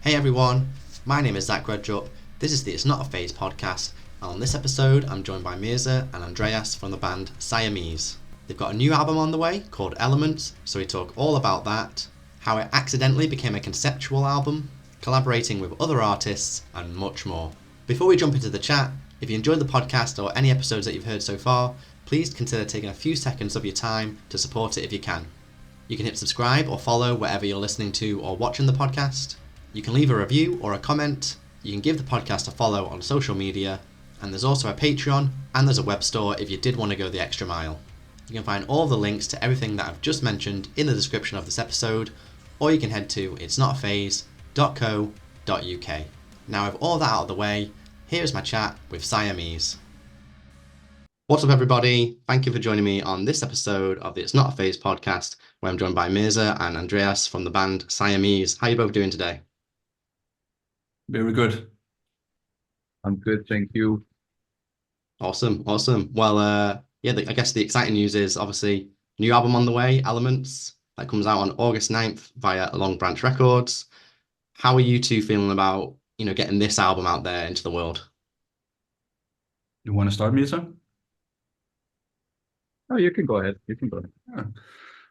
Hey everyone, my name is REDRUP. This is the It's Not a Phase podcast, and on this episode I'm joined by Mirza and Andreas from the band Siamese. They've got a new album on the way called Elements, so we talk all about that, how it accidentally became a conceptual album, collaborating with other artists, and much more. Before we jump into the chat, if you enjoyed the podcast or any episodes that you've heard so far, please consider taking a few seconds of your time to support it if you can. You can hit subscribe or follow wherever you're listening to or watching the podcast. You can leave a review or a comment. You can give the podcast a follow on social media. And there's also a Patreon and there's a web store if you did want to go the extra mile. You can find all the links to everything that I've just mentioned in the description of this episode, or you can head to itsnotaphase.co.uk. Now with all that out of the way, here's my chat with Siamese. What's up everybody? Thank you for joining me on this episode of the It's Not a Phase podcast, where I'm joined by Mirza and Andreas from the band Siamese. How are you both doing today? Very good. I'm good, thank you. Awesome. Well, I guess the exciting news is obviously new album on the way, Elements, that comes out on August 9th via Long Branch Records. How are you two feeling about, getting this album out there into the world? You want to start, Mirza? Oh, you can go ahead. Yeah.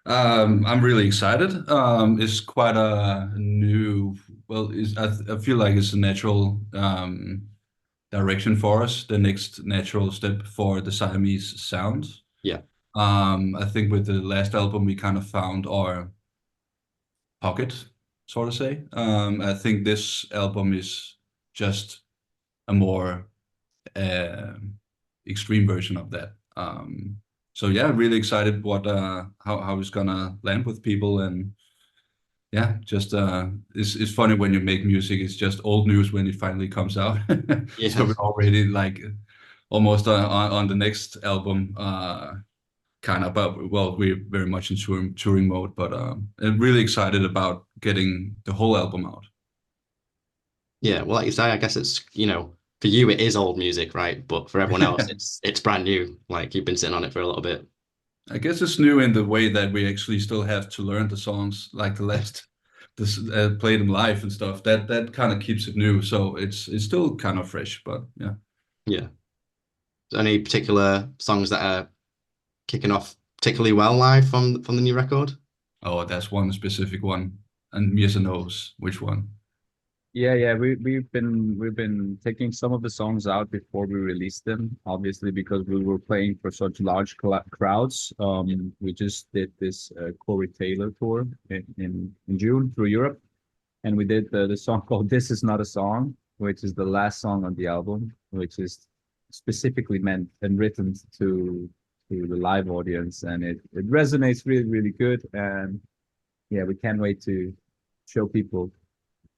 I'm really excited. It's quite a new, I feel like it's a natural direction for us, the next natural step for the Siamese sound. Yeah. I think with the last album, we kind of found our pocket, sort of say. I think this album is just a more extreme version of that. So yeah, really excited what how it's gonna land with people, and yeah, just it's funny when you make music. It's just old news when it finally comes out. Yeah. So we're already like almost on the next album, kind of. But well, we're very much in touring mode. But I'm really excited about getting the whole album out. Yeah, well, like you say, I guess it's, for you it is old music, right? But for everyone else, it's brand new. Like you've been sitting on it for a little bit. I guess it's new in the way that we actually still have to learn the songs, like play them live and stuff. That kind of keeps it new, so it's still kind of fresh, but yeah. Yeah. Any particular songs that are kicking off particularly well live from the new record? Oh, that's one specific one, and Mirza knows which one. Yeah. We've been taking some of the songs out before we released them, obviously because we were playing for such large crowds. We just did this Corey Taylor tour in June through Europe, and we did the song called "This Is Not a Song," which is the last song on the album, which is specifically meant and written to the live audience, and it resonates really good. And yeah, we can't wait to show people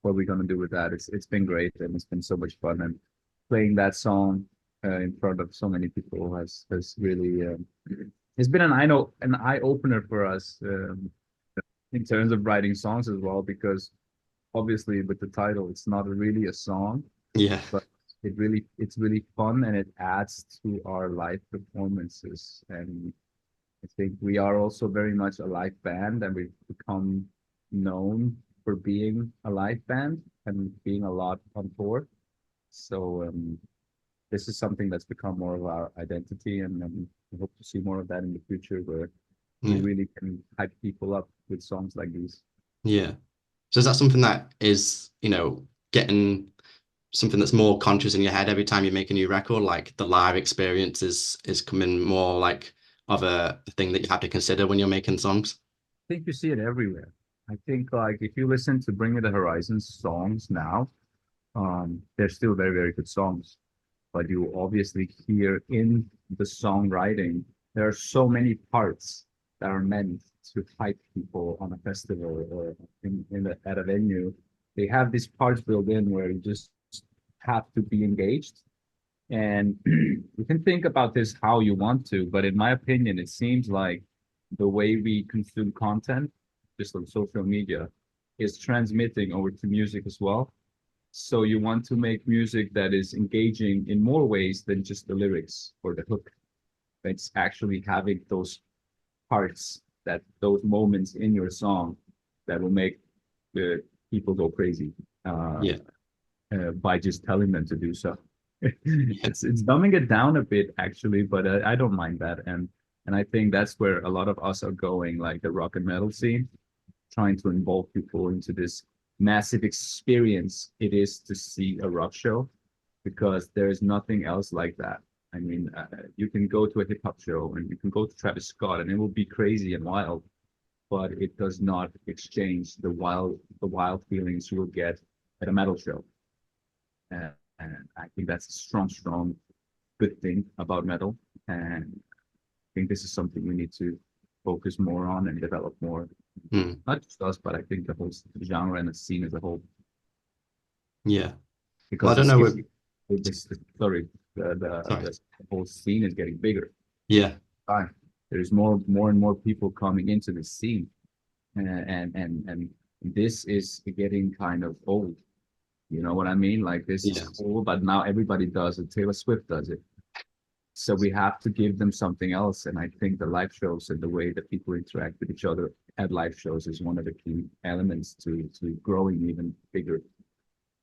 what we're gonna do with that. It's been great, and it's been so much fun, and playing that song in front of so many people has really it's been an eye opener for us in terms of writing songs as well, because obviously with the title it's not really a song, Yeah. but it's really fun, and it adds to our live performances. And I think we are also very much a live band, and we've become known for being a live band and being a lot on tour. So this is something that's become more of our identity, and we hope to see more of that in the future, where we really can hype people up with songs like these. Yeah. So is that something that is, getting something that's more conscious in your head every time you make a new record, like the live experience is coming more like of a thing that you have to consider when you're making songs? I think you see it everywhere. I think like if you listen to Bring Me the Horizon songs now, they're still very good songs, but you obviously hear in the songwriting there are so many parts that are meant to hype people on a festival or at a venue. They have these parts built in where you just have to be engaged, and you can think about this how you want to, but in my opinion, it seems like the way we consume content just on social media is transmitting over to music as well. So you want to make music that is engaging in more ways than just the lyrics or the hook. It's actually having those parts, those moments in your song that will make the people go crazy. uh, Yeah. by just telling them to do so. Yeah. It's dumbing it down a bit actually, but I don't mind that, and I think that's where a lot of us are going, like the rock and metal scene, trying to involve people into this massive experience it is to see a rock show, because there is nothing else like that. I mean, you can go to a hip hop show and you can go to Travis Scott, and it will be crazy and wild, but it does not exchange the wild feelings you will get at a metal show. And I think that's a strong, good thing about metal. And I think this is something we need to focus more on and develop more. Mm. Not just us, but I think the whole genre and the scene as a whole. Yeah. Well, I Because don't know. sorry, Sorry. the whole scene is getting bigger. Yeah. Fine. There's more and more people coming into the scene, and this is getting kind of old. You know what I mean? Like, this is Yeah. cool, but now everybody does it. Taylor Swift does it. So we have to give them something else. And I think the live shows and the way that people interact with each other at live shows is one of the key elements to growing even bigger,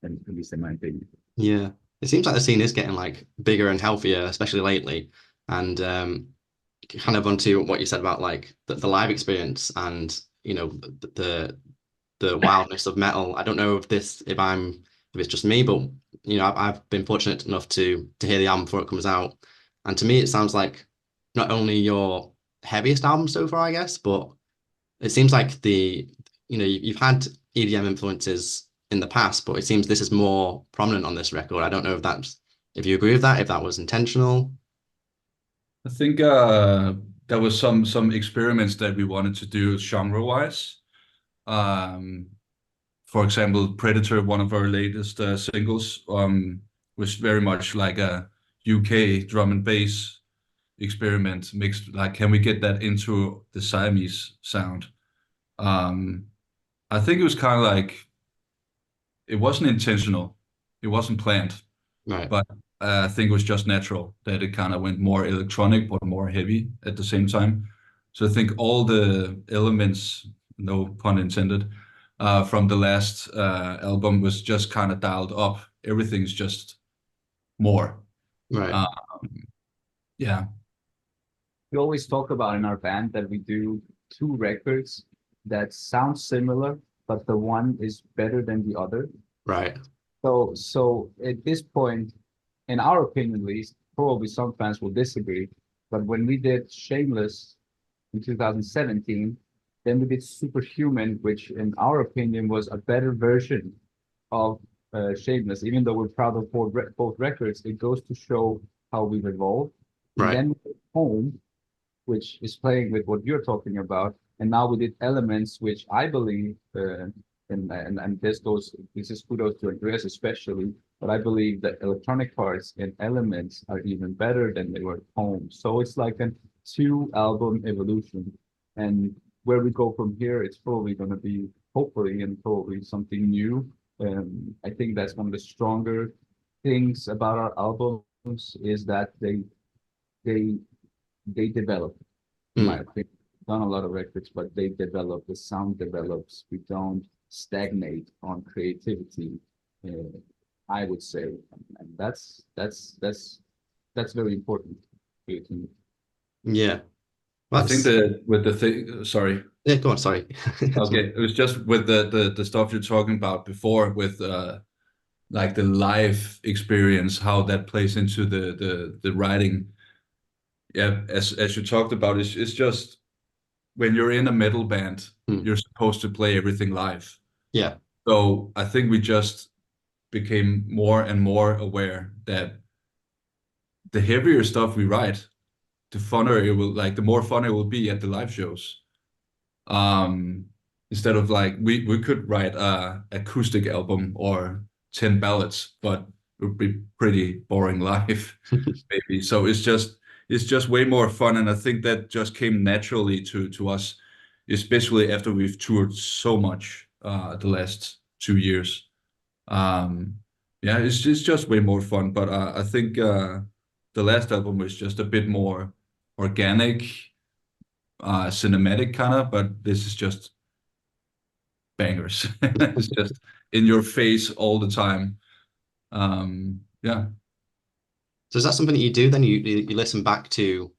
and at least in my opinion. Yeah. It seems like the scene is getting like bigger and healthier, especially lately. And kind of onto what you said about like the live experience and the wildness of metal. I don't know if it's just me, but I've been fortunate enough to hear the album before it comes out, and to me it sounds like not only your heaviest album so far, I guess, but it seems like you've had EDM influences in the past, but it seems this is more prominent on this record. I don't know if you agree with that, if that was intentional. I think there was some experiments that we wanted to do genre-wise. For example, Predator, one of our latest singles, was very much like a UK drum and bass experiment mixed. Like, can we get that into the Siamese sound? I think it was kind of like, it wasn't intentional, it wasn't planned, Right. but I think it was just natural that it kind of went more electronic but more heavy at the same time. So I think all the elements, no pun intended, from the last album was just kind of dialed up. Everything's just more. Right. Um, yeah. We always talk about in our band that we do two records that sound similar, but the one is better than the other. Right. So at this point, in our opinion at least, probably some fans will disagree, but when we did Shameless in 2017, then we did Superhuman, which in our opinion was a better version of Shameless. Even though we're proud of both records, it goes to show how we've evolved. And Right. then we did Home, which is playing with what you're talking about, and now we did Elements, which I believe, and this is kudos to Andreas especially, but I believe that electronic parts and Elements are even better than they were at Home. So it's like a two-album evolution, and where we go from here, it's probably going to be hopefully and probably something new. I think that's one of the stronger things about our albums is that they develop, in my opinion. Done a lot of records, but they develop, the sound develops. We don't stagnate on creativity, I would say. And that's very important to me. Yeah. I think that with the thing, sorry. Yeah, go on, sorry. Okay, it was just with the stuff you're talking about before with like the live experience, how that plays into the writing. Yeah, as you talked about, it's just when you're in a metal band, you're supposed to play everything live. Yeah. So I think we just became more and more aware that the heavier stuff we write, the more fun it will be at the live shows. Instead of like we could write a acoustic album or 10 ballads, but it would be pretty boring live, maybe. So it's just way more fun, and I think that just came naturally to us, especially after we've toured so much the last 2 years. Yeah, it's just way more fun. But I think the last album was just a bit more organic, cinematic kind of, but this is just bangers. in your face all the time. Yeah. So is that something that you do then? You listen back to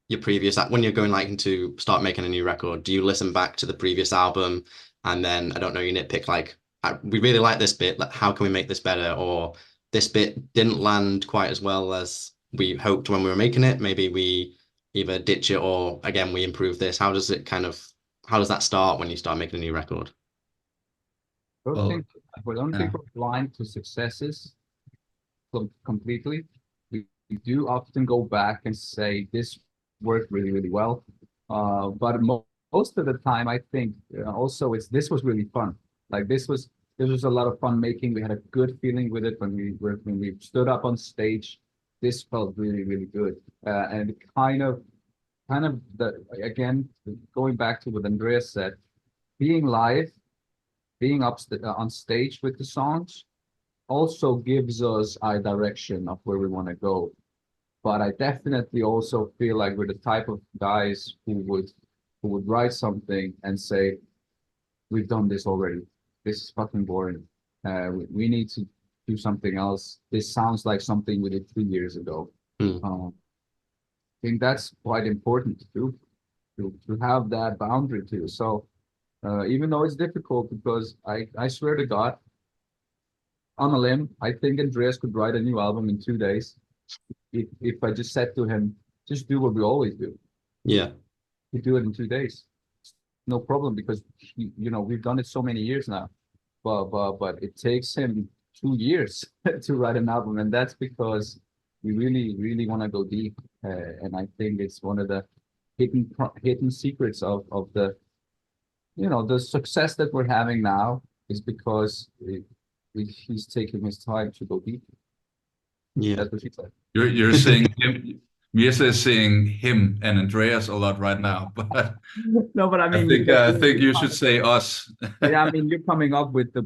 your previous when you're going like to start making a new record, do you listen back to the previous album and then I don't know, you nitpick like we really like this bit, like, how can we make this better? Or this bit didn't land quite as well as we hoped when we were making it. Maybe we either ditch it or again we improve this. How does that start when you start making a new record? Well, I don't yeah. think we're blind to successes completely. We do often go back and say this worked really, really well. But most of the time, I think also this was really fun. Like this was a lot of fun making. We had a good feeling with it when we stood up on stage. This felt really, really good. And kind of again, going back to what Andreas said, being live, being up on stage with the songs also gives us our direction of where we want to go. But I definitely also feel like we're the type of guys who would write something and say, we've done this already. This is fucking boring. We need to do something else. This sounds like something we did 3 years ago. I think that's quite important to do, to have that boundary too. So even though it's difficult, because I swear to God, on a limb, I think Andreas could write a new album in 2 days. If I just said to him, just do what we always do. Yeah. We do it in 2 days. No problem, because we've done it so many years now. But it takes him 2 years to write an album, and that's because we really, really want to go deep. And I think it's one of the hidden secrets of the the success that we're having now is because he's taking his time to go deep. Yeah. That's what she said. You're saying him. Mirza is saying him and Andreas a lot right now, but no, but I mean, I think you should say us. Yeah, I mean, you're coming up with the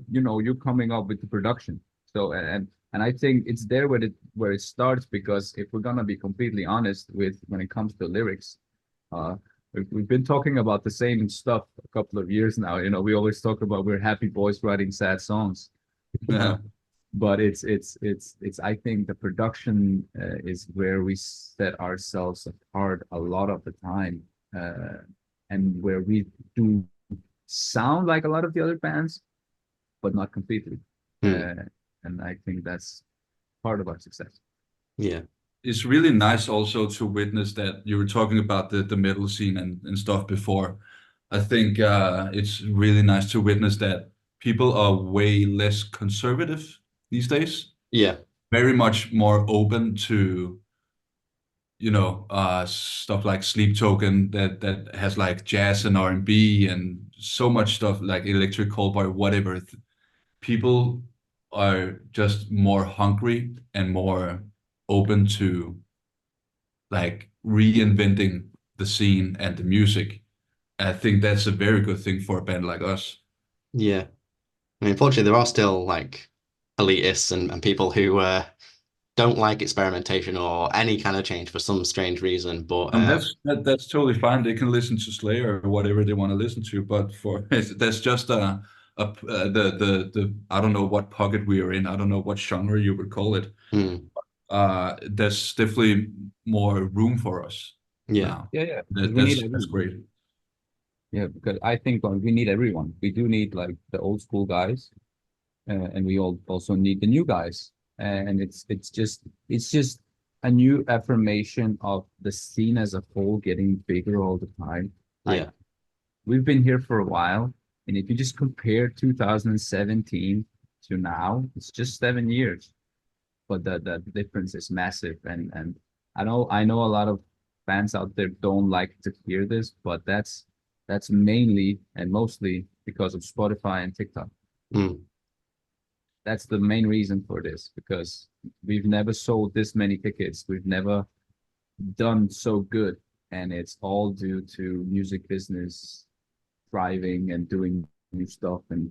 production. So and I think it's there where it starts, because if we're gonna be completely honest when it comes to lyrics, we've been talking about the same stuff a couple of years now. We always talk about we're happy boys writing sad songs. Yeah. But it's I think the production is where we set ourselves apart a lot of the time, and where we do sound like a lot of the other bands, but not completely. And I think that's part of our success. Yeah. It's really nice also to witness that. You were talking about the metal scene and stuff before. I think it's really nice to witness that people are way less conservative these days. Yeah. Very much more open to, stuff like Sleep Token that has like jazz and R&B and so much stuff like Electric Callboy, whatever. People are just more hungry and more open to like reinventing the scene and the music. I think that's a very good thing for a band like us. Yeah. I mean, unfortunately, there are still like elitists and people who don't like experimentation or any kind of change for some strange reason. But And that's totally fine. They can listen to Slayer or whatever they want to listen to. But that's just the I don't know what pocket we are in. I don't know what genre you would call it. There's definitely more room for us. Yeah. Now. Yeah. That's great. Yeah, because I think we need everyone. We do need like the old school guys, and we also need the new guys. And it's just a new affirmation of the scene as a whole getting bigger all the time. Like, we've been here for a while, and if you just compare 2017 to now, it's just 7 years, but the difference is massive. And I know a lot of fans out there don't like to hear this, but that's mainly and mostly because of Spotify and TikTok. That's the main reason for this, because we've never sold this many tickets. We've never done so good. And it's all due to music business thriving and doing new stuff. And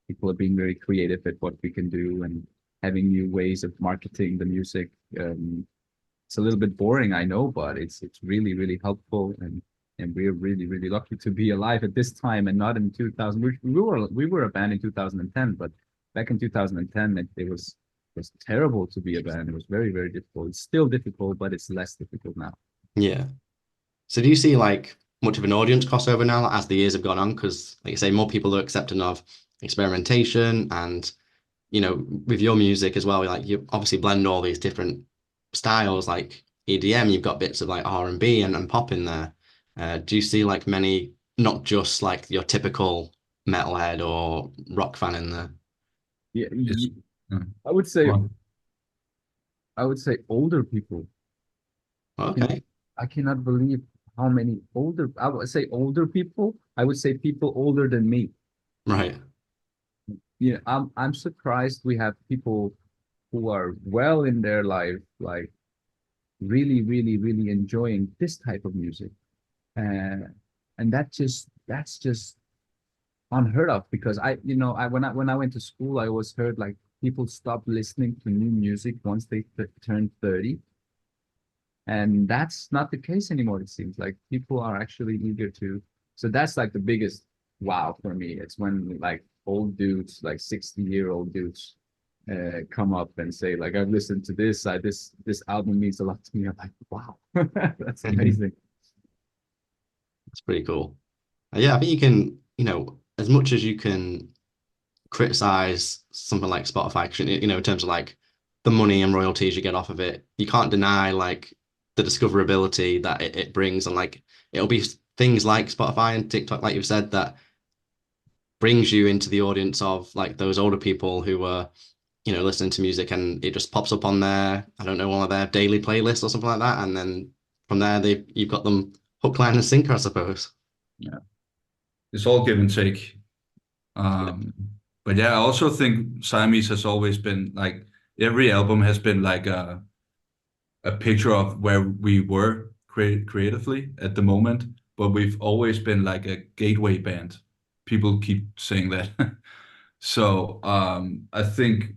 people are being very creative at what we can do and having new ways of marketing the music. It's a little bit boring, I know, but it's really, really helpful. And we're really, really lucky to be alive at this time and not in 2000. We were a band in 2010, but back in 2010, it was terrible to be a band. It was very, very difficult. It's still difficult, but it's less difficult now. Yeah. So do you see like much of an audience crossover now like, as the years have gone on? Because like you say, more people are accepting of experimentation and, you know, with your music as well, like you obviously blend all these different styles like EDM, you've got bits of like R&B and pop in there. Do you see like many, not just like your typical metalhead or rock fan in there? Yeah, It's, uh, I would say well, older people. Okay. I cannot believe how many older, I would say older people. I would say people older than me. Right. Yeah, I'm surprised we have people who are well in their life, like really, really, really enjoying this type of music. And that's just unheard of because when I went to school, I always heard like people stop listening to new music once they turn 30. And that's not the case anymore, it seems like people are actually eager to. So that's like the biggest wow for me. It's when like old dudes, like 60-year-old dudes, come up and say like, I've listened to this album means a lot to me. I'm like, wow, that's amazing. That's pretty cool. Yeah, I think you can, you know, as much as you can criticize something like Spotify, 'cause, you know, in terms of like the money and royalties you get off of it, you can't deny like the discoverability that it brings. And like it'll be things like Spotify and TikTok, like you've said, that brings you into the audience of like those older people who were, you know, listening to music and it just pops up on their, I don't know, one of their daily playlists or something like that. And then from there, you've got them hook, line, and sinker, I suppose. yeah, it's all give and take. Yeah. But yeah, I also think Siamese has always been like every album has been like a picture of where we were creatively at the moment, but we've always been like a gateway band. People keep saying that. So I think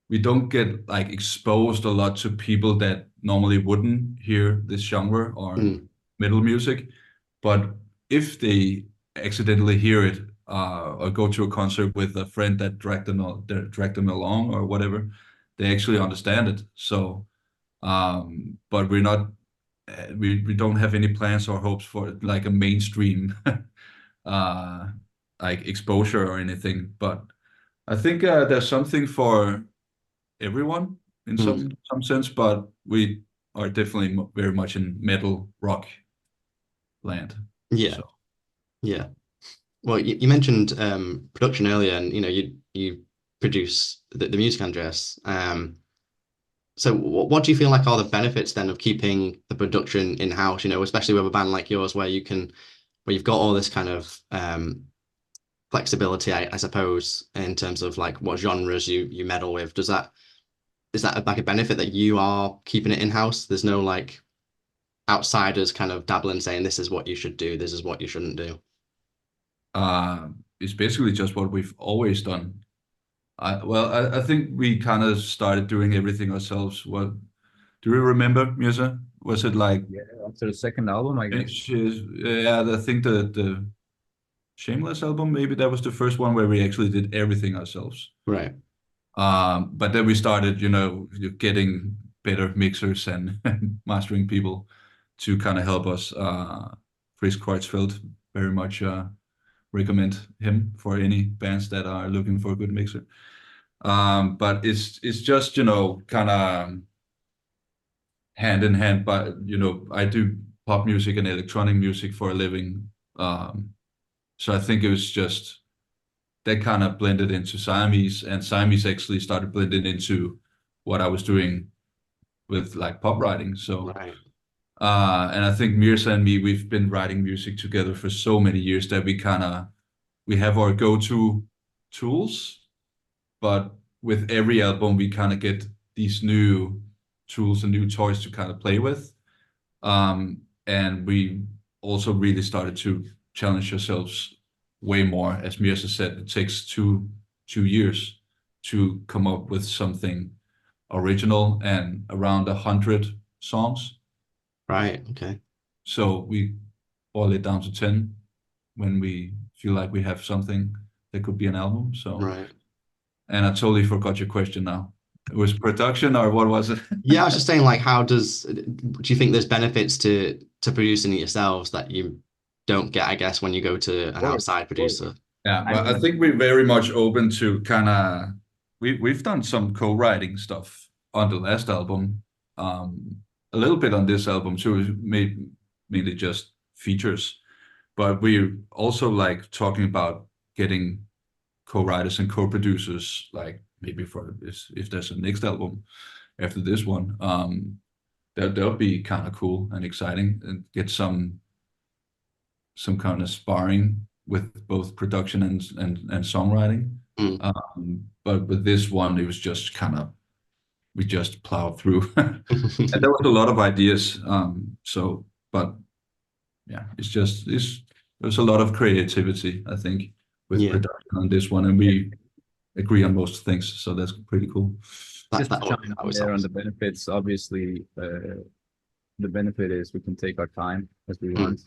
we don't get like exposed a lot to people that normally wouldn't hear this genre or Mm. metal music. But if they accidentally hear it or go to a concert with a friend that dragged them along or whatever, they actually understand it. So, but we're not, we don't have any plans or hopes for like a mainstream uh, like exposure or anything. But I think there's something for everyone in Mm. some sense, but we are definitely very much in metal rock land. Yeah. So. Yeah. Well, you mentioned production earlier, and you know you produce the music, Andreas. So what do you feel like are the benefits then of keeping the production in-house? You know, especially with a band like yours, where you've got all this kind of flexibility, I suppose, in terms of like what genres you meddle with. Is that like a benefit that you are keeping it in-house? There's no like outsiders kind of dabbling saying this is what you should do, this is what you shouldn't do. It's basically just what we've always done. I think we kind of started doing everything ourselves. What do you remember, Mirza? Was it like Yeah, after the second album, I guess. yeah, I think the Shameless album, maybe that was the first one where we actually did everything ourselves. Right. But then we started, getting better mixers and mastering people to kind of help us. Chris Kreutzfeldt, very much recommend him for any bands that are looking for a good mixer. But it's just, kind of hand in hand. But, I do pop music and electronic music for a living. So I think it was just that kind of blended into Siamese, and Siamese actually started blending into what I was doing with like pop writing. So, Right. and I think Mirza and me, we've been writing music together for so many years that we have our go-to tools, but with every album, we kind of get these new tools and new toys to kind of play with. And we also really started to challenge ourselves way more. As Mirza said, it takes two years to come up with something original and around 100 songs. Right. Okay. So we boil it down to 10 when we feel like we have something that could be an album. So Right. And I totally forgot your question now. It was production or what was it? Yeah, I was just saying, like, do you think there's benefits to producing it yourselves that you don't get, I guess, when you go to an outside Of course. producer? Yeah, I but I mean, think we're very much open to kind of we've done some co-writing stuff on the last album, a little bit on this album too, mainly just features. But we also like talking about getting co-writers and co-producers, like maybe for if there's a next album after this one, that'll be kind of cool and exciting and get some kind of sparring with both production and songwriting. Mm. But with this one, it was just kind of we just plowed through, and there was a lot of ideas. But yeah, there's a lot of creativity, I think, with Yeah, production on this one, and we agree on most things, so that's pretty cool. just to chime in always there on helps. the benefits, obviously, the benefit is we can take our time as we want.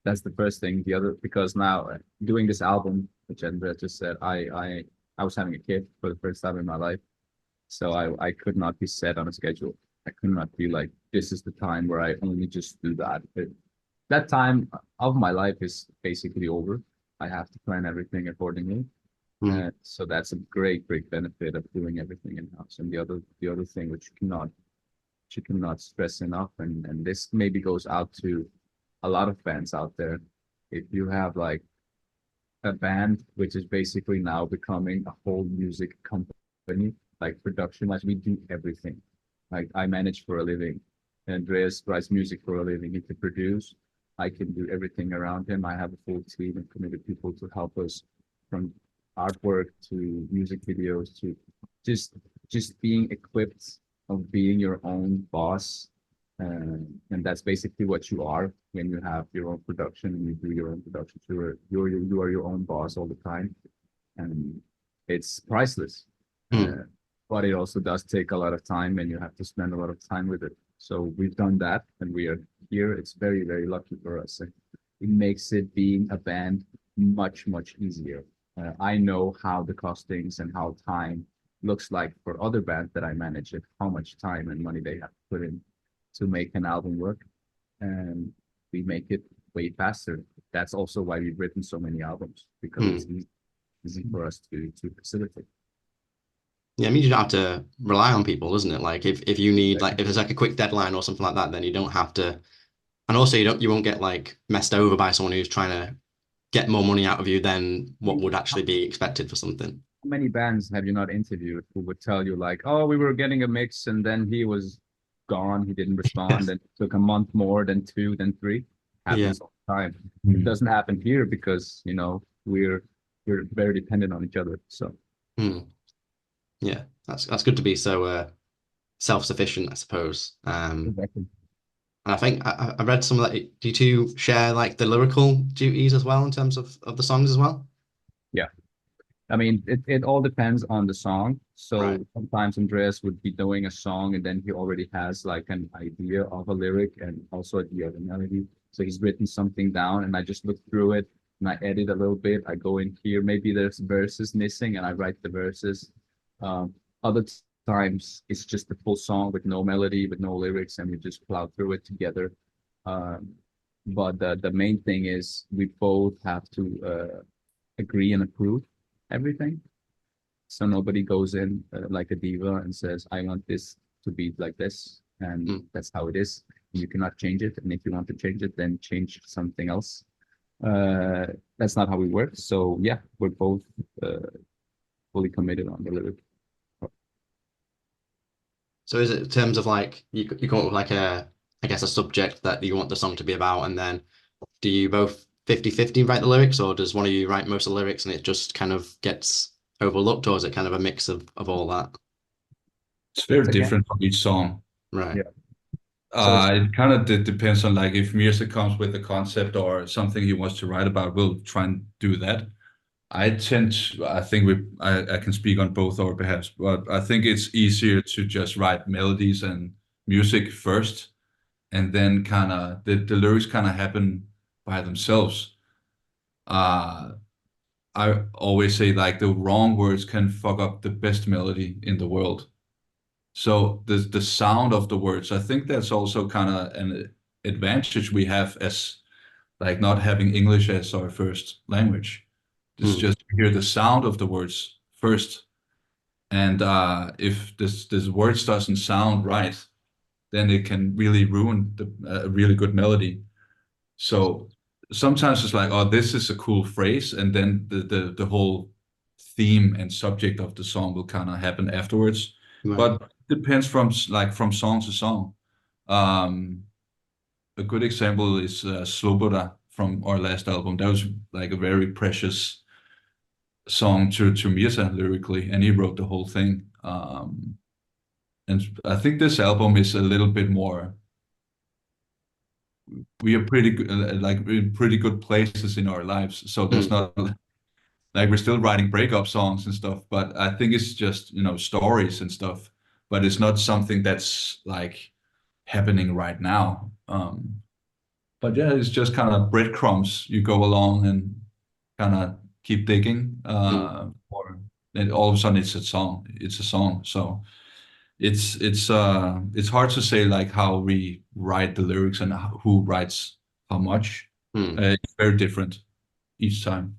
That's the first thing. The other, because now doing this album, which Andreas just said, I was having a kid for the first time in my life, so I could not be set on a schedule. I could not be like, this is the time where I only just do that. But that time of my life is basically over. I have to plan everything accordingly. So that's a great benefit of doing everything in house. And the other thing which you cannot stress enough, and this maybe goes out to a lot of bands out there. If you have like a band which is basically now becoming a whole music company, like production wise, we do everything. Like I manage for a living. Andreas writes music for a living. He can produce. I can do everything around him. I have a full team of committed people to help us from artwork to music videos to just being equipped of being your own boss. And that's basically what you are when you have your own production and you do your own production. You are your own boss all the time, and it's priceless. But it also does take a lot of time, and you have to spend a lot of time with it. So we've done that, and we are here. It's very lucky for us. And it makes it being a band much easier. I know how the costings and how time looks like for other bands that I manage, and how much time and money they have to put in to make an album work, and we make it way faster. That's also why we've written so many albums, because it's easy for us to facilitate. Yeah, I mean, you don't have to rely on people, doesn't it? Like if you need like if there's like a quick deadline or something like that, then you don't have to. And also you won't get like messed over by someone who's trying to get more money out of you than what would actually be expected for something. How many bands have you not interviewed who would tell you like, oh, we were getting a mix and then he was gone, he didn't respond, and it took a month more, than 2, then 3. Happens all the time. It doesn't happen here because we're very dependent on each other. So yeah, that's good to be so self-sufficient, I suppose. exactly. And I think I read some of that. Do you two share like the lyrical duties as well in terms of the songs as well? Yeah. I mean, it all depends on the song. So Right. sometimes Andreas would be doing a song and then he already has like an idea of a lyric and also idea of a melody. So he's written something down and I just look through it and I edit a little bit. I go in here, maybe there's verses missing and I write the verses. Other times it's just the full song with no melody, with no lyrics, and we just plow through it together. But the main thing is we both have to agree and approve everything. So nobody goes in like a diva and says, I want this to be like this, and that's how it is. You cannot change it. And if you want to change it, then change something else. That's not how we work. So yeah, we're both fully committed on the lyric. So is it in terms of like you come up with like I guess a subject that you want the song to be about, and then do you both 50-50 write the lyrics, or does one of you write most of the lyrics and it just kind of gets overlooked, or is it kind of a mix of all that? It's very different from each song. Right. Yeah. It kind of depends on like if Mirza comes with a concept or something he wants to write about, we'll try and do that. I think I can speak on both our behalves, but I think it's easier to just write melodies and music first, and then kind of the lyrics kind of happen by themselves. I I always say like the wrong words can fuck up the best melody in the world. So the sound of the words, I think that's also kind of an advantage we have as like not having English as our first language. It's Mm. just hear the sound of the words first. And if this words doesn't sound right, then it can really ruin a really good melody. So sometimes it's like, oh, this is a cool phrase, and then the whole theme and subject of the song will kind of happen afterwards. Right. But it depends from song to song. Um, a good example is Sloboda from our last album. That was like a very precious song to Mirza lyrically, and he wrote the whole thing. And I think this album is a little bit more. We are pretty good, like in pretty good places in our lives. So there's not like we're still writing breakup songs and stuff, but I think it's just, stories and stuff. But it's not something that's like happening right now. But yeah, it's just kind of breadcrumbs. You go along and kind of keep digging, or then all of a sudden it's a song. It's a song. So it's hard to say like how we write the lyrics and who writes how much. It's very different each time.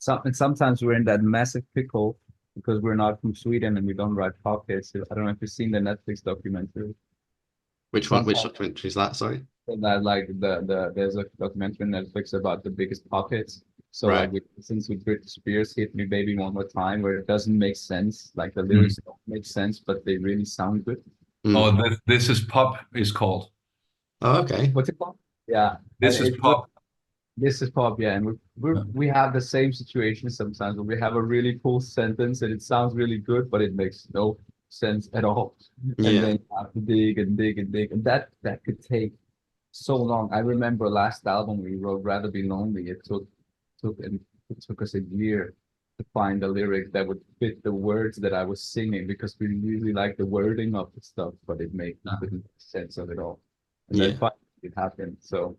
And sometimes we're in that massive pickle because we're not from Sweden and we don't write pop hits. I don't know if you've seen the Netflix documentary. Which one? Which documentary is that? Sorry. That like there's a documentary on Netflix about the biggest pop hits. So Right. like since with Britney Spears, "Hit Me Baby One More Time," where it doesn't make sense, like the lyrics don't make sense, but they really sound good. Oh, this is pop is called. Oh, okay. What's it called? Yeah, This is pop. This is pop, yeah, and we have the same situation sometimes where we have a really cool sentence and it sounds really good, but it makes no sense at all. And Yeah. then you have to dig and dig and dig, and that could take so long. I remember last album we wrote, "Rather Be Lonely." It took us a year to find a lyric that would fit the words that I was singing because we really liked the wording of the stuff, but it couldn't make sense of it all. And then finally it happened. So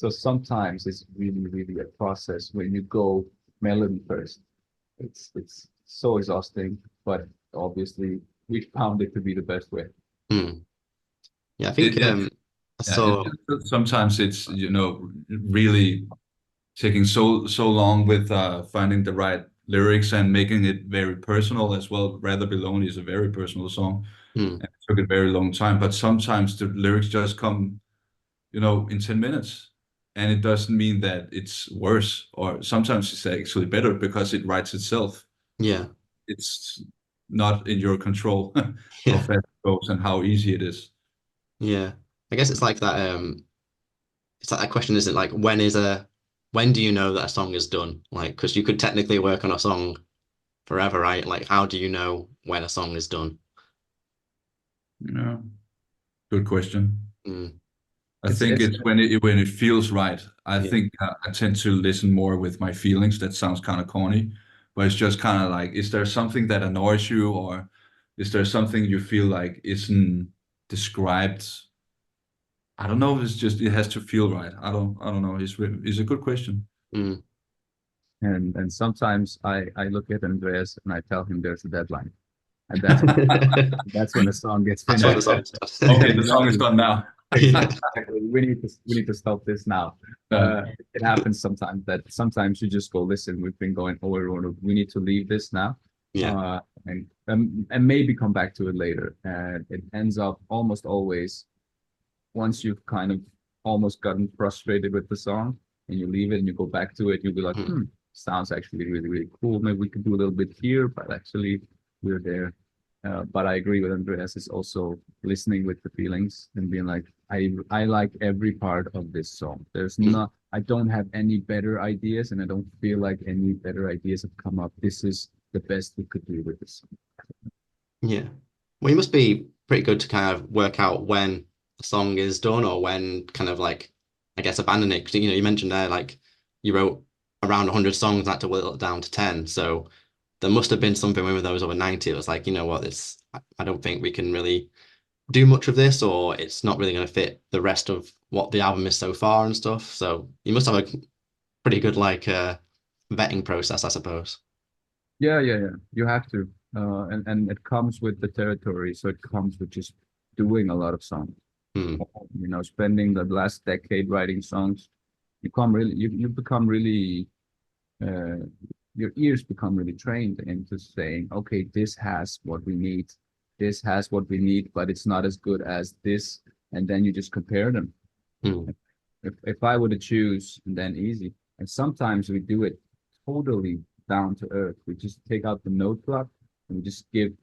sometimes it's really, really a process when you go melody first. It's so exhausting, but obviously we found it to be the best way. Yeah, I think sometimes it's really taking so long with finding the right lyrics and making it very personal as well. "Rather Be Lonely" is a very personal song, and it took a very long time. But sometimes the lyrics just come, in 10 minutes. And it doesn't mean that it's worse, or sometimes it's actually better because it writes itself. Yeah. It's not in your control Yeah. how fast it goes and how easy it is. Yeah. I guess it's like that it's like that question, is it like when do you know that a song is done? Like, because you could technically work on a song forever, right? Like, how do you know when a song is done? Good question. I think it's when it feels right. I think I tend to listen more with my feelings. That sounds kind of corny, but it's just kind of like, is there something that annoys you, or is there something you feel like isn't described? I don't know. It's just, it has to feel right. I don't know. It's a good question. And sometimes I look at Andreas and I tell him there's a deadline. And that's when the song gets finished. That's when the song's done. Okay, the song is done now. Exactly. We need to stop this now. It happens sometimes that sometimes you just go, "Listen, we've been going over. We need to leave this now." Yeah. And maybe come back to it later. And it ends up almost always, once you've kind of almost gotten frustrated with the song and you leave it and you go back to it, you'll be like, sounds actually really, really cool. Maybe we could do a little bit here, but actually we're there. But I agree with Andreas. It's also listening with the feelings and being like, I like every part of this song. I don't have any better ideas, and I don't feel like any better ideas have come up. This is the best we could do with this song. Yeah. Well, you must be pretty good to kind of work out when a song is done, or when kind of like, I guess, abandon it. Because, you mentioned there, like, you wrote around 100 songs, had to whittle it down to 10. So there must have been something with those over 90. It was like, you know what, I don't think we can really do much of this, or it's not really going to fit the rest of what the album is so far and stuff. So you must have a pretty good like vetting process, I suppose. Yeah, yeah, yeah. You have to. And it comes with the territory. So it comes with just doing a lot of songs. Hmm. You know, spending the last decade writing songs, you become really uh your ears become really trained into saying, okay, this has what we need. This has what we need, but it's not as good as this. And then you just compare them. Hmm. If I were to choose, then easy. And sometimes we do it totally down to earth. We just take out the note block and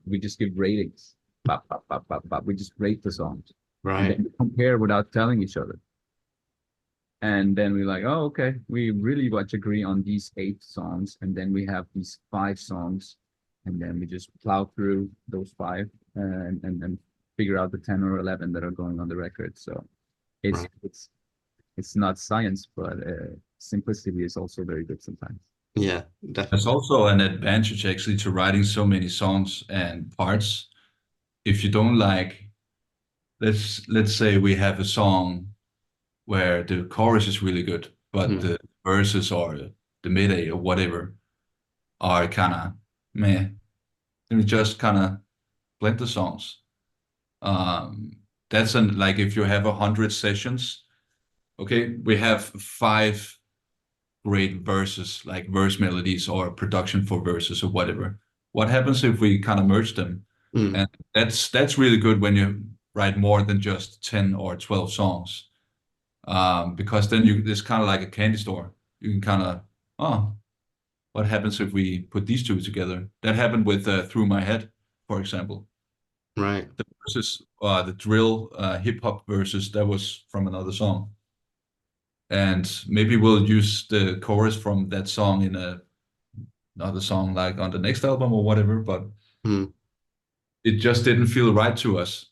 we just give ratings. Bop, bop, bop, bop, bop. We just rate the songs and Right. then we compare without telling each other. And then we're like, oh, okay, we really much agree on these 8 songs, and then we have these 5 songs, and then we just plow through those 5 and figure out the 10 or 11 that are going on the record. So it's Right. it's it's not science, but simplicity is also very good sometimes. Yeah, There's definitely. also an advantage actually to writing so many songs and parts. If you don't like, let's say we have a song where the chorus is really good, but Hmm. the verses or the mid A or whatever are kind of meh. Then we just kind of blend the songs. Um, that's like if you have 100 sessions, okay, we have 5 great verses, like verse melodies or production for verses or whatever. What happens if we kind of merge them? Hmm. And that's really good when you write more than just 10 or 12 songs. Because then it's kind of like a candy store. You can kind of, oh, what happens if we put these two together? That happened with Through My Head, for example. Right. The verses, the drill, hip hop verses, that was from another song. And maybe we'll use the chorus from that song in another song, like on the next album or whatever. But Hmm. it just didn't feel right to us,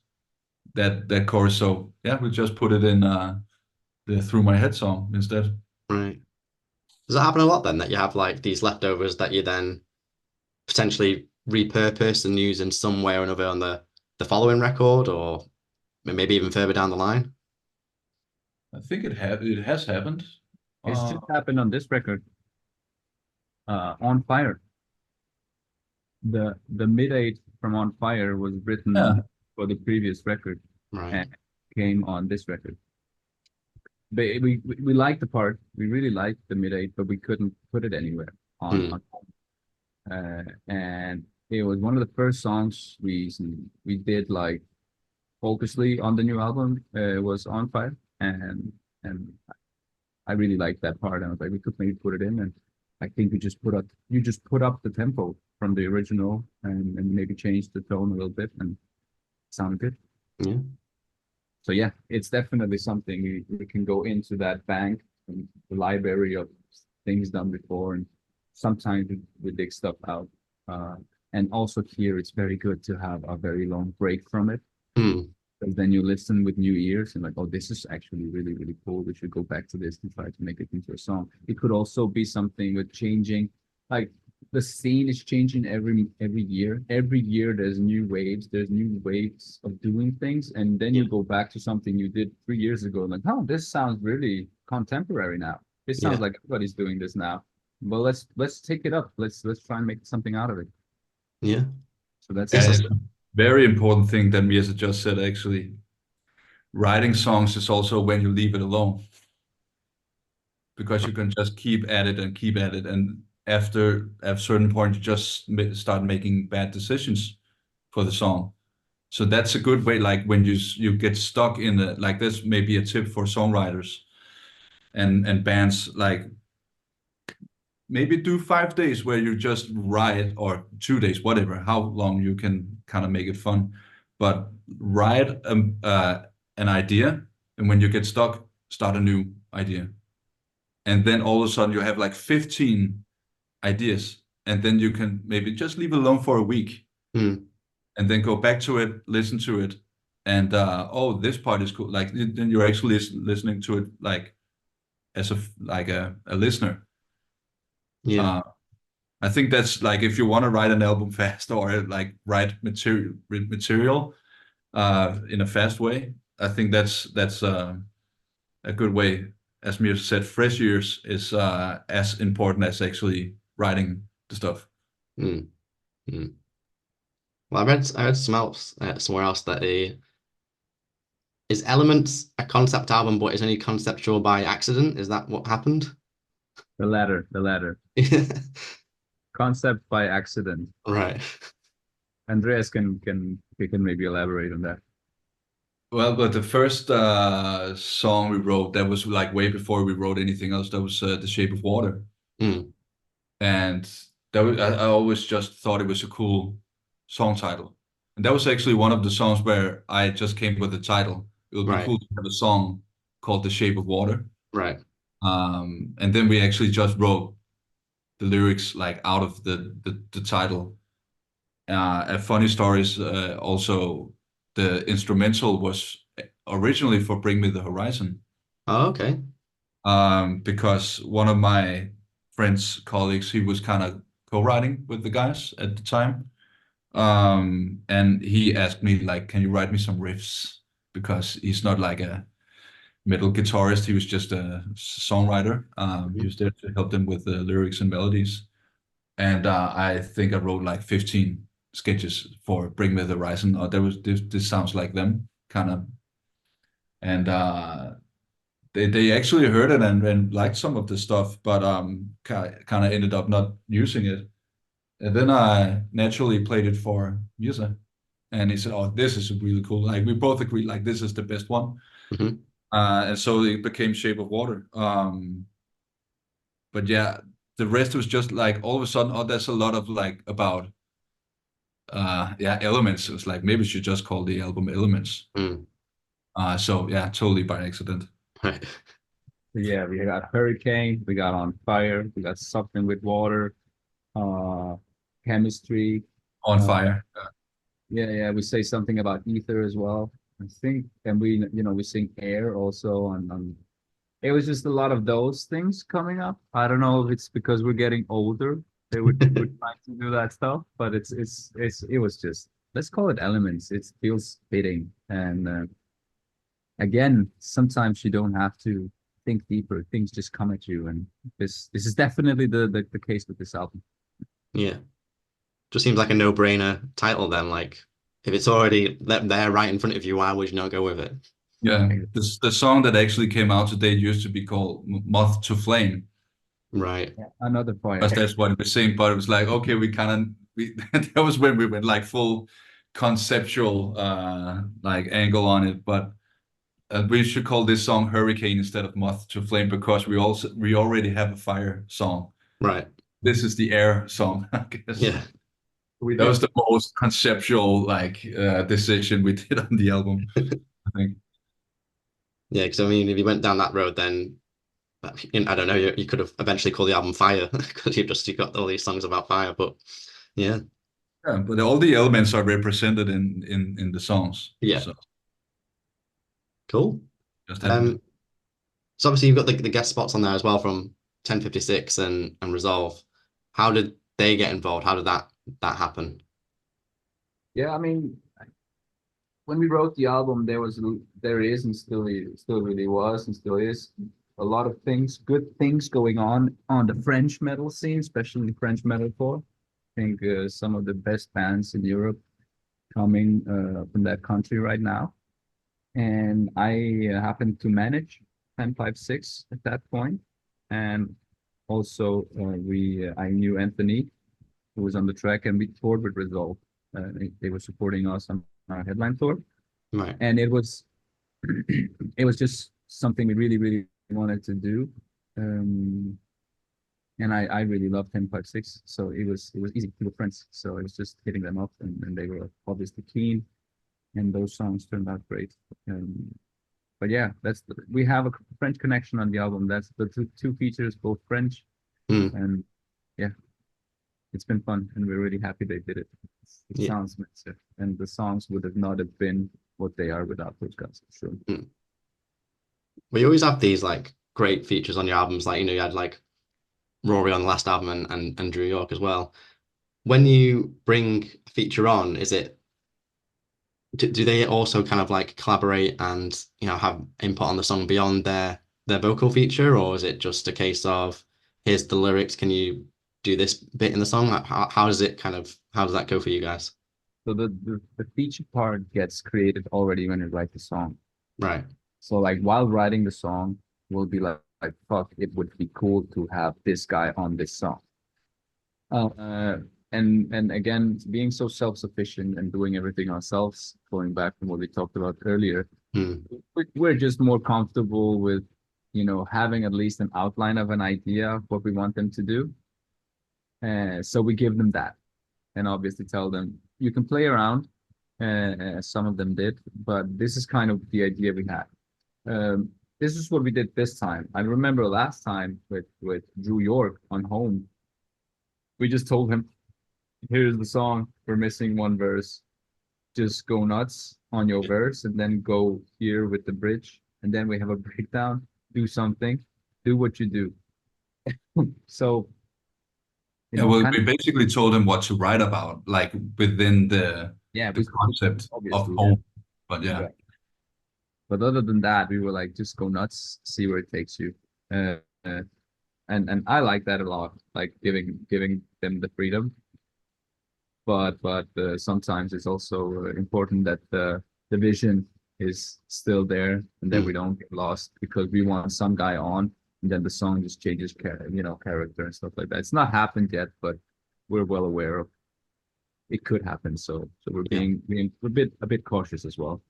that chorus. So yeah, we just put it in the Through My Head song instead. Right. Does that happen a lot then, that you have like these leftovers that you then potentially repurpose and use in some way or another on the following record, or maybe even further down the line? I think it has happened. It's Uh, just happened on this record, On Fire. The mid-8 from On Fire was yeah, written for the previous record Right. and came on this record. But we liked the part. We really liked the mid-8, but we couldn't put it anywhere Hmm. on and it was one of the first songs we did like focusedly on the new album. Was On Fire, and I really liked that part. And I was like, we could maybe put it in, and I think you just put up the tempo from the original and maybe change the tone a little bit and it sounded good. Yeah. So yeah, it's definitely something we can go into that bank and the library of things done before, and sometimes we dig stuff out. Uh, and also here, it's very good to have a very long break from it, Hmm. because then you listen with new ears and like, oh, this is actually really, really cool. We should go back to this and try to make it into a song. It could also be something with changing, like the scene is changing every year. Every year there's new waves of doing things, and then Yeah. you go back to something you did 3 years ago, like, oh, this sounds really contemporary now. This sounds Yeah. like everybody's doing this now. Well, let's take it up. Let's try and make something out of it. Yeah. So that's It's and just, it's a very important thing that Mirza just said actually. Writing songs is also when you leave it alone, because you can just keep at it and keep at it, and after at a certain point you just start making bad decisions for the song. So that's a good way, like when you get stuck in the, like this may be a tip for songwriters and bands, like maybe do 5 days where you just write, or 2 days, whatever, how long you can kind of make it fun, but write an idea, and when you get stuck, start a new idea, and then all of a sudden you have like 15 ideas, and then you can maybe just leave it alone for a week, hmm. and then go back to it, listen to it, and oh, this part is cool. Like then you're actually listening to it like as a listener. Yeah. Uh, I think that's like if you want to write an album fast, or like write material in a fast way. I think that's a good way. as Mirza said, fresh ears is as important as actually writing the stuff. Mm. Mm. Well, I read somewhere else that is Elements a concept album, but is only conceptual by accident? Is that what happened? The latter. Concept by accident. Right. Andreas can maybe elaborate on that. Well, but the first song we wrote, that was like way before we wrote anything else. That was The Shape of Water. Mm. And that was, I always just thought it was a cool song title. And that was actually one of the songs where I just came with the title. It would be Right. cool to have a song called The Shape of Water. Right. And then we actually just wrote the lyrics like out of the title. A funny story is also the instrumental was originally for Bring Me the Horizon. Oh, okay. Because one of my friends, colleagues, he was kind of co-writing with the guys at the time. And he asked me like, can you write me some riffs? Because he's not like a metal guitarist, he was just a songwriter. He was there to help them with the lyrics and melodies. And I think I wrote like 15 sketches for Bring Me the Horizon. Or there was this sounds like them kind of. And they actually heard it and liked some of the stuff, but kind of ended up not using it. And then I naturally played it for Mirza, and he said, "Oh, this is really cool." Like we both agreed, like this is the best one. Mm-hmm. And so it became Shape of Water. But yeah, the rest was just like all of a sudden, oh, there's a lot of like about elements. It was like maybe we should just call the album Elements. Mm. So yeah, totally by accident. Right. Yeah, we got Hurricane, we got On Fire, we got Something with Water, Chemistry. On Fire. Yeah, we say something about ether as well, I think, and we sing Air also on. It was just a lot of those things coming up. I don't know if it's because we're getting older. We're trying to do that stuff, but it was just, let's call it elements. It feels fitting, and again, sometimes you don't have to think deeper. Things just come at you, and this is definitely the case with this album. Yeah. Just seems like a no-brainer title then. Like, if it's already there right in front of you, why would you not go with it? Yeah, the song that actually came out today used to be called Moth to Flame. Right. Yeah, another point. Because that's what we're saying, but it was like, okay, that was when we went like full conceptual like angle on it. But we should call this song Hurricane instead of Moth to Flame because we already have a fire song. Right. This is the air song, I guess. Yeah. That was the most conceptual like decision we did on the album, I think. Yeah, because I mean, if you went down that road, then I don't know, you could have eventually called the album Fire because you got all these songs about fire. But yeah, but all the elements are represented in the songs. Yeah. So cool. just So obviously you've got the guest spots on there as well from 1056 and Resolve. How did they get involved? How did that happen? Yeah, I mean, when we wrote the album, there is, and still really was, and still is a lot of good things going on the French metal scene, especially French metalcore. I think some of the best bands in Europe coming from that country right now. And I happened to manage 1056 at that point, and also I knew Anthony, who was on the track, and we toured with Resolve. They were supporting us on our headline tour, Right. and it was just something we really, really wanted to do. And I really loved 1056, so it was easy to be friends. So I was just hitting them up, and they were obviously keen, and those songs turned out great. But yeah, we have a French connection on the album. That's the two features, both French, and yeah, it's been fun, and we're really happy they did it. It sounds massive, and the songs would have not have been what they are without those guys, for sure. We always have these like great features on your albums, like you had like Rory on the last album and Drew York as well. When you bring a feature on, do they also kind of like collaborate and have input on the song beyond their their vocal feature, or is it just a case of here's the lyrics, can you do this bit in the song? Like, how does it how does that go for you guys? So the feature part gets created already when you write the song. Right. So like while writing the song, we'll be like fuck, it would be cool to have this guy on this song. Uh, and again, being so self-sufficient and doing everything ourselves, going back from what we talked about earlier, Hmm. we're just more comfortable with, having at least an outline of an idea of what we want them to do. So we give them that, and obviously tell them you can play around. Some of them did, but this is kind of the idea we had. This is what we did this time. I remember last time with Drew York on Home, we just told him, here's the song, we're missing one verse, just go nuts on your verse and then go here with the bridge, and then we have a breakdown, do something, do what you do. So Yeah, well, kind we of, basically told him what to write about, like within yeah, the concept of obviously, yeah. home. But yeah, Right. But other than that, we were like, just go nuts, see where it takes you. Uh, uh, and I like that a lot, like giving them the freedom. But sometimes it's also important that the vision is still there, and that we Hmm. don't get lost because we want some guy on, and then the song just changes character and stuff like that. It's not happened yet, but we're well aware of it could happen. So we're Yeah. being a bit cautious as well.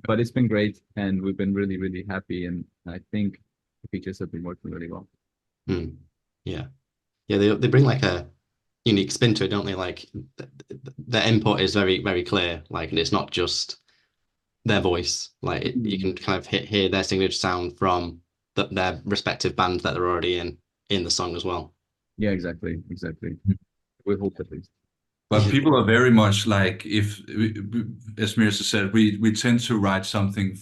But it's been great, and we've been really really happy, and I think the features have been working really well. Hmm. Yeah. Yeah, they bring like a unique spin to it, don't they? Like their input is very, very clear. Like, and it's not just their voice. Like you Mm. can kind of hear their signature sound from their respective bands that they're already in the song as well. Yeah, exactly. We hope at least. but people are very much like as Mirza said, we tend to write something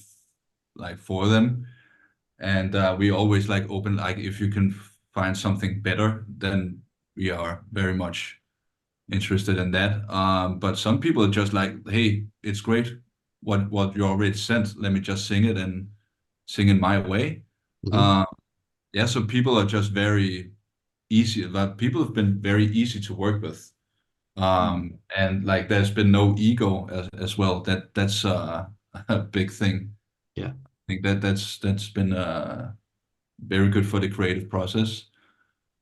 like for them, and we always like open like if you can find something better, then we are very much interested in that. But some people are just like, hey, it's great what you already sent. Let me just sing it and sing in my way. Mhm. Uh, yeah, so people are just very easy. But people have been very easy to work with. And like there's been no ego as well. That's a big thing. Yeah. I think that's been very good for the creative process.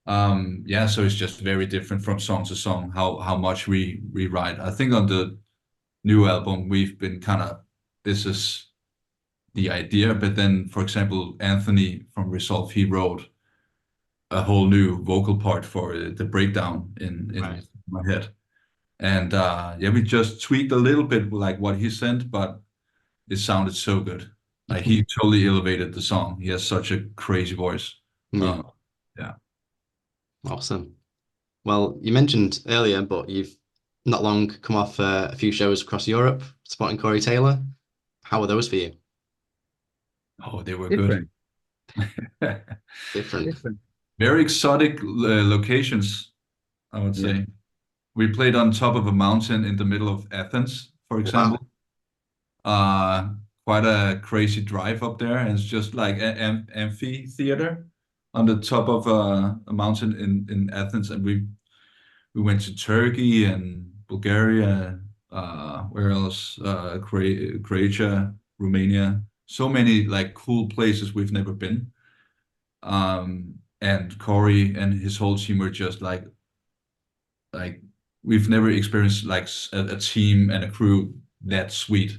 Yeah, so it's just very different from song to song how much we write. I think on the new album we've been kind of this is the idea, but then for example Anthony from Resolve he wrote a whole new vocal part for the breakdown in Right. my head, and yeah we just tweaked a little bit like what he sent, but it sounded so good. Like he totally elevated the song. He has such a crazy voice. Yeah. Yeah. Awesome. Well, you mentioned earlier, but you've not long come off a few shows across Europe supporting Corey Taylor. How were those for you? Oh, they were good. Different, Different. different. Very exotic locations, I would Yeah. say. We played on top of a mountain in the middle of Athens, for example. Wow. Uh, Quite a crazy drive up there, and it's just like an amphitheater on the top of a mountain in Athens, and we went to Turkey and Bulgaria. Where else? Croatia, Romania. So many like cool places we've never been. And Corey and his whole team were just like we've never experienced like a team and a crew that sweet.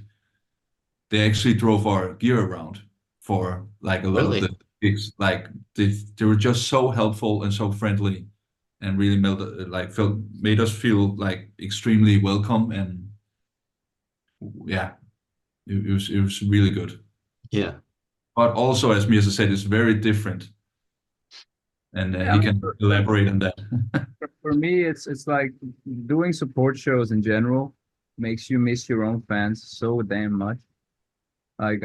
They actually drove our gear around for like a lot of the Really? gigs. Like they were just so helpful and so friendly, and really made us feel like extremely welcome. And yeah, it was really good. Yeah. But also, as Mirza said, it's very different, and Yeah, he can elaborate on that. for me, it's like doing support shows in general makes you miss your own fans so damn much. Like,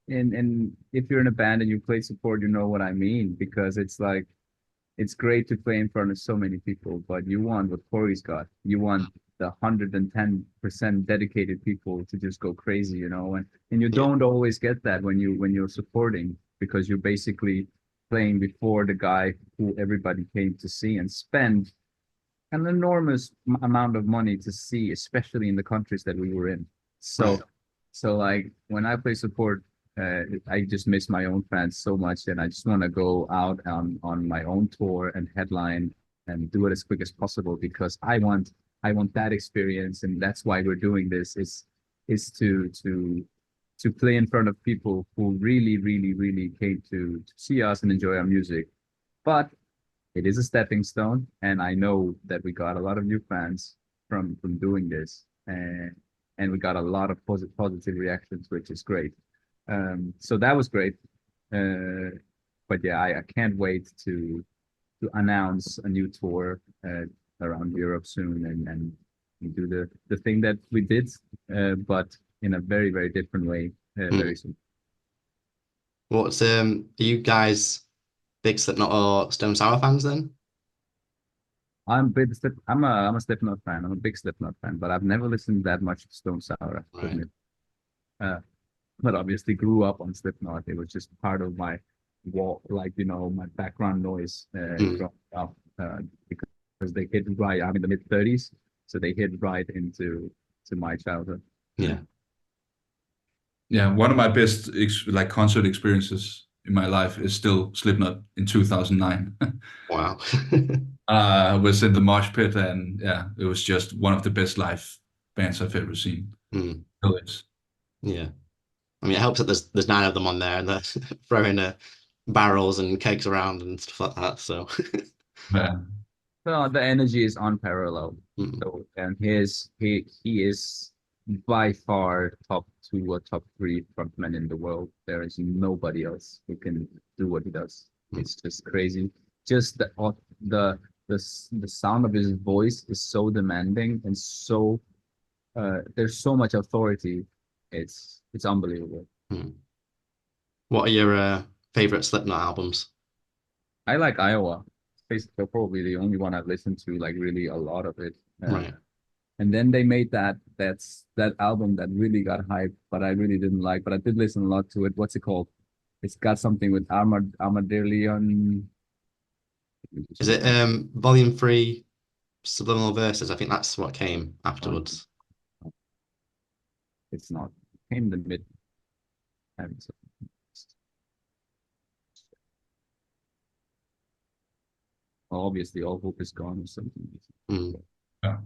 and if you're in a band and you play support, you know what I mean, because it's like it's great to play in front of so many people, but you want what Corey's got. You want the 110% dedicated people to just go crazy, and you Yeah. don't always get that when you're supporting. because you're basically playing before the guy who everybody came to see and spend an enormous amount of money to see, especially in the countries that we were in. So, so like when I play support, I just miss my own fans so much, and I just want to go out on my own tour and headline and do it as quick as possible, because I want that experience, and that's why we're doing this. Is to play in front of people who really came to see us and enjoy our music. But it is a stepping stone, and I know that we got a lot of new fans from doing this, and we got a lot of positive reactions, which is great. So that was great. But yeah, I can't wait to announce a new tour around Europe soon, and do the thing that we did, but in a very different way very soon. What's are you guys big Slipknot or Stone Sour fans then? I'm a Slipknot fan. I'm a big Slipknot fan, but I've never listened that much to Stone Sour. Right. But obviously grew up on Slipknot. It was just part of my wall, like, my background noise growing up, because they hit right. I'm in the mid 30s, so they hit right into my childhood. Yeah. Yeah, one of my best concert experiences in my life is still Slipknot in 2009. Wow. Was in the mosh pit, and yeah, it was just one of the best live bands I've ever seen. Still is. Yeah. I mean, it helps that there's 9 of them on there, and they're throwing barrels and cakes around and stuff like that. So Yeah. Well, the energy is unparalleled. So, and he is by far top 2 or top 3 frontmen in the world. There is nobody else who can do what he does. It's just crazy. Just the sound of his voice is so demanding, and so there's so much authority. It's unbelievable. What are your favorite Slipknot albums? I like Iowa. Basically, probably the only one I've listened to, like, really a lot of it. Right. And then they made that album that really got hyped, but I really didn't like. But I did listen a lot to it. What's it called? It's got something with Armadillion. Is it Volume 3 Subliminal Verses? I think that's what came afterwards. It's not. It came in the mid. Obviously, all hope is gone or something. Yeah.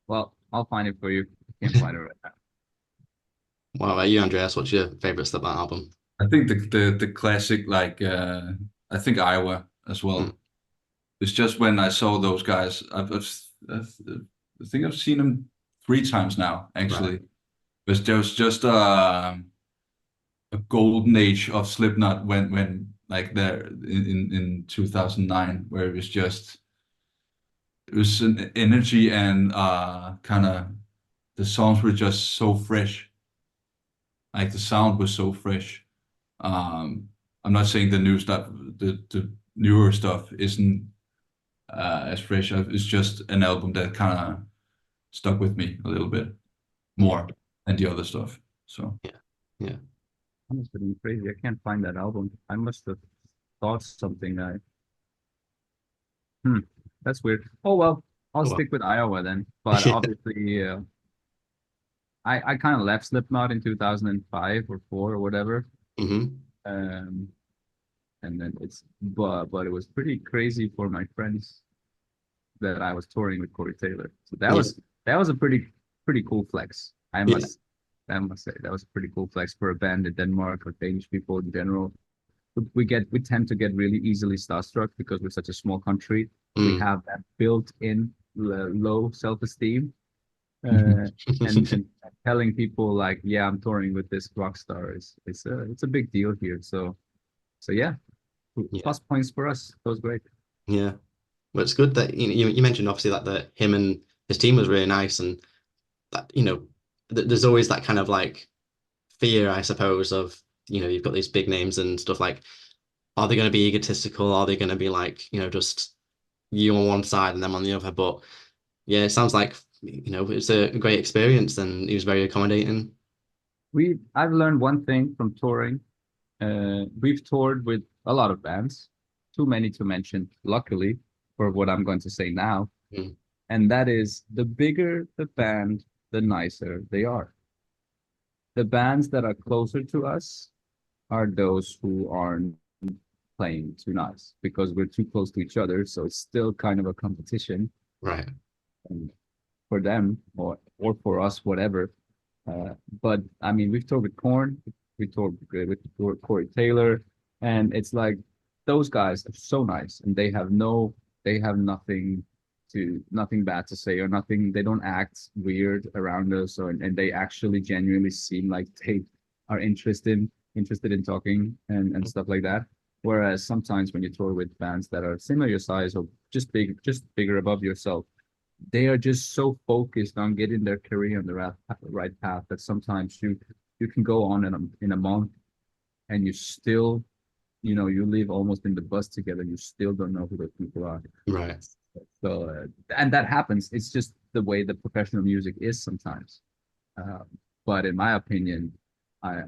Well, I'll find it for you. I can't find it right now. What about you, Andreas? What's your favorite Slipknot album? I think the classic, I think Iowa as well. It's just when I saw those guys, I think I've seen them 3 times now, actually. Right. There was just a golden age of Slipknot when like there in 2009, where it was an energy, and kind of the songs were just so fresh. Like the sound was so fresh. I'm not saying the new stuff, the newer stuff isn't as fresh. It's just an album that kind of stuck with me a little bit more than the other stuff. So yeah. That must have been crazy. I can't find that album. I must have thought something. That's weird. Oh well, I'll stick with Iowa then. But obviously, I kind of left Slipknot in 2005 or 4 or whatever. And then but it was pretty crazy for my friends that I was touring with Corey Taylor. So that was a pretty cool flex. I must say that was a pretty cool flex for a band in Denmark, or Danish people in general. We tend to get really easily starstruck because we're such a small country. We have that built-in low self-esteem, and telling people like, yeah, I'm touring with this rock star it's a big deal here. So yeah, plus points for us. That was great. Yeah, well, it's good that you mentioned obviously that him and his team was really nice, and that there's always that kind of like fear, I suppose, of you've got these big names and stuff, like, are they going to be egotistical? Are they going to be like, just you on one side and them on the other? But yeah, it sounds like it's a great experience, and he was very accommodating. I've learned one thing from touring, We've toured with a lot of bands, too many to mention, luckily, for what I'm going to say now. Mm. And that is, the bigger the band, the nicer they are. The bands that are closer to us are those who aren't playing too nice because we're too close to each other. So it's still kind of a competition. Right. And for them or for us, whatever. But I mean, we've toured with Korn, we toured with Corey Taylor, and it's like those guys are so nice, and they have nothing bad to say or nothing. They don't act weird around us, and they actually genuinely seem like they are interested in talking and stuff like that. Whereas sometimes when you tour with bands that are similar your size or just bigger above yourself, they are just so focused on getting their career on the right path that sometimes you can go on in a month and you still, you live almost in the bus together. You still don't know who those people are. Right. So, and that happens. It's just the way the professional music is sometimes. But in my opinion, I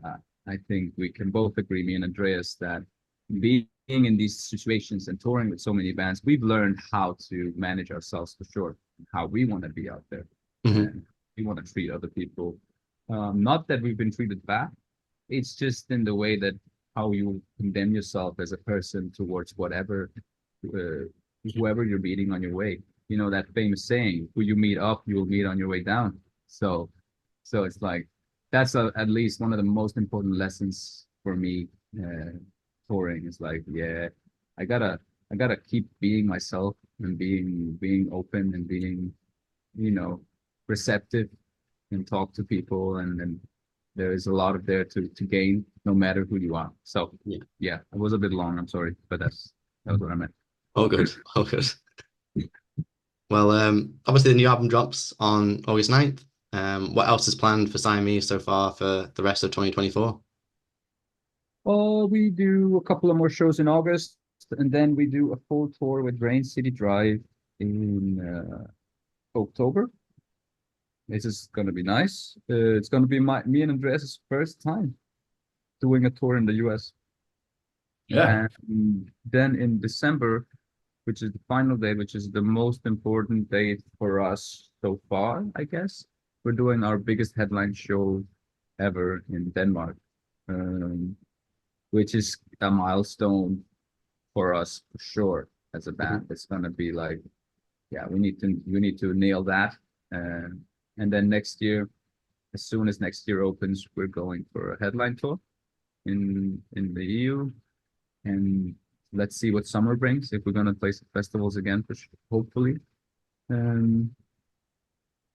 think we can both agree, me and Andreas, that being in these situations and touring with so many bands, we've learned how to manage ourselves for sure, how we want to be out there. Mm-hmm. And we want to treat other people. Not that we've been treated bad. It's just in the way that how you condemn yourself as a person towards whoever you're meeting on your way. You know, that famous saying, who you meet up, you will meet on your way down. So it's like, that's at least one of the most important lessons for me touring. Is like, yeah, I gotta keep being myself and being open and being, receptive and talk to people, and there is a lot of there to gain no matter who you are. So yeah, it was a bit long, I'm sorry, but that was what I meant. All good. Well, obviously the new album drops on August 9th. What else is planned for Siamese so far for the rest of 2024? Oh, we do a couple of more shows in August, and then we do a full tour with Rain City Drive in October. This is going to be nice. It's going to be me and Andreas' first time doing a tour in the US. Yeah. And then in December, which is the final day, which is the most important date for us so far, I guess, we're doing our biggest headline show ever in Denmark, which is a milestone for us for sure as a band. It's going to be like, yeah, we need to nail that. And then next year, as soon as next year opens, we're going for a headline tour in the EU, and let's see what summer brings. If we're going to play some festivals again, for sure, hopefully. And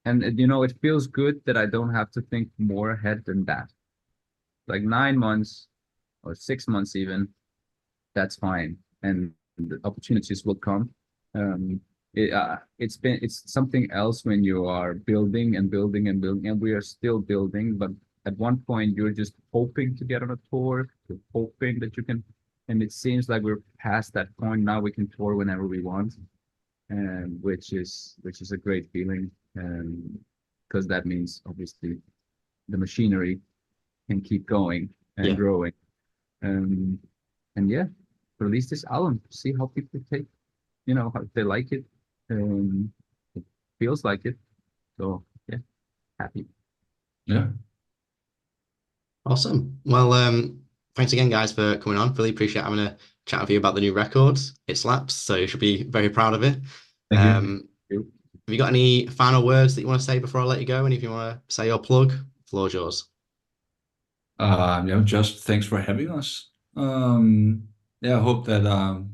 it feels good that I don't have to think more ahead than that. Like 9 months or 6 months even, that's fine, and the opportunities will come. It's something else when you are building and building and building, and we are still building, but at one point you're just hoping to get on a tour, you're hoping that you can, and it seems like we're past that point now. We can tour whenever we want, and which is a great feeling, because that means obviously the machinery can keep going and growing, and yeah, release this album, see how people take, how they like it. It feels like it. So yeah, happy. Yeah. Awesome. Well, thanks again, guys, for coming on. Really appreciate having a chat with you about the new records. It slaps, so you should be very proud of it. Thank you. Have you got any final words that you want to say before I let you go? And if you want to say your plug, the floor's yours. Just thanks for having us. I hope that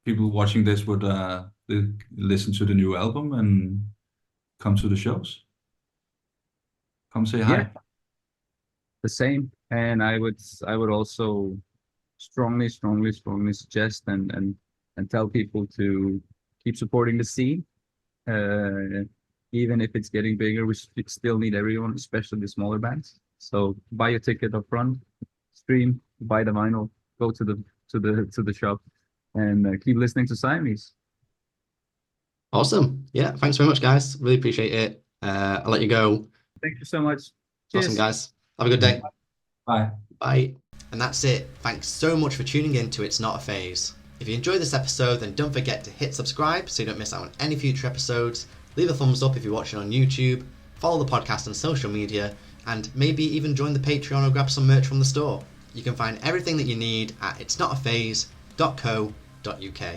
people watching this would listen to the new album and come to the shows. Come say hi. Yeah, the same. And I would also strongly suggest and tell people to keep supporting the scene. Even if it's getting bigger, we still need everyone, especially the smaller bands. So buy a ticket up front, stream, buy the vinyl, go to the shop, and keep listening to Siamese. Awesome. Yeah, thanks very much, guys. Really appreciate it. I'll let you go. Thank you so much. Cheers. Awesome, guys. Have a good day. Bye. Bye. And that's it. Thanks so much for tuning in to It's Not a Phase. If you enjoyed this episode, then don't forget to hit subscribe so you don't miss out on any future episodes. Leave a thumbs up if you're watching on YouTube. Follow the podcast on social media, and maybe even join the Patreon or grab some merch from the store. You can find everything that you need at itsnotaphase.co.uk.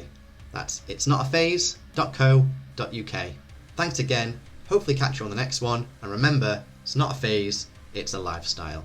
That's itsnotaphase.co.uk. Thanks again. Hopefully catch you on the next one. And remember, it's not a phase, it's a lifestyle.